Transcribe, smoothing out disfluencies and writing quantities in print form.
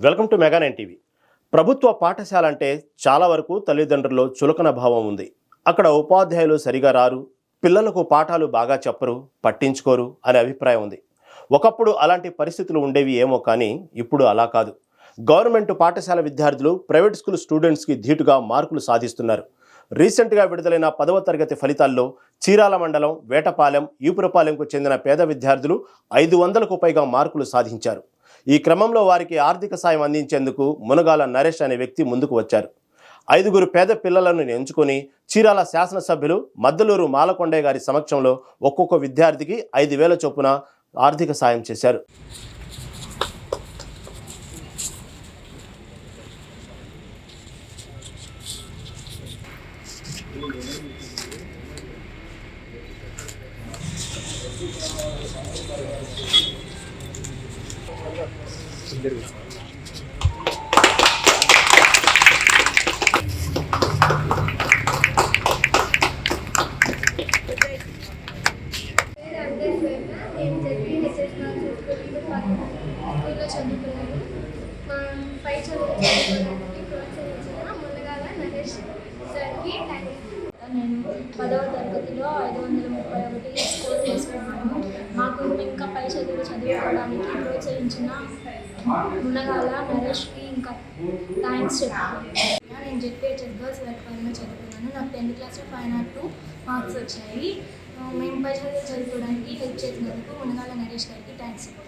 Welcome to mega nine TV. ప్రభుత్వ పాఠశాల అంటే చాలా వరకు తల్లిదండ్రుల్లో చులకన భావం ఉంది. అక్కడ ఉపాధ్యాయులు సరిగా రారు, పిల్లలకు పాఠాలు బాగా చెప్పరు, పట్టించుకోరు అనే అభిప్రాయం ఉంది. ఒకప్పుడు అలాంటి పరిస్థితులు ఉండేవి ఏమో, కానీ ఇప్పుడు అలా కాదు. గవర్నమెంట్ పాఠశాల విద్యార్థులు ప్రైవేట్ స్కూల్ స్టూడెంట్స్కి ధీటుగా మార్కులు సాధిస్తున్నారు. రీసెంట్గా విడుదలైన 10వ తరగతి ఫలితాల్లో చీరాల మండలం వేటపాలెం, ఈపురపాలెంకు చెందిన పేద విద్యార్థులు 500కు పైగా మార్కులు సాధించారు. ఈ క్రమంలో వారికి ఆర్థిక సాయం అందించేందుకు మునగాల నరేష్ అనే వ్యక్తి ముందుకు వచ్చారు. 5 పేద పిల్లలను ఎంచుకొని చీరాల శాసనసభ్యులు మద్దలూరు మాలకొండయ్య గారి సమక్షంలో ఒక్కొక్క విద్యార్థికి 5,000 చొప్పున ఆర్థిక సాయం చేశారు. స్కూల్లో చదువుకున్నాను. పై చదువుకోవడానికి ప్రోత్సహించిన మునగాల నరేష్ సార్కి థ్యాంక్స్. నేను 10వ తరగతిలో 531 స్కోర్ చేసుకున్నాను. మాకు ఇంకా పై చదువుకోవడానికి ప్రోత్సహించిన మునగాల నరేష్కి ఇంకా థ్యాంక్స్ చెప్పాను. నేను జెడ్పీహెచ్ఎస్ గర్ల్స్ వెల్ఫేర్లో చదువుకున్నాను. నాకు 10th క్లాస్లో 502 మార్క్స్ వచ్చాయి. మేము పై చదువుకోవడానికి హెల్ప్ చేసినందుకు మునగాల నరేష్ గారికి థ్యాంక్స్.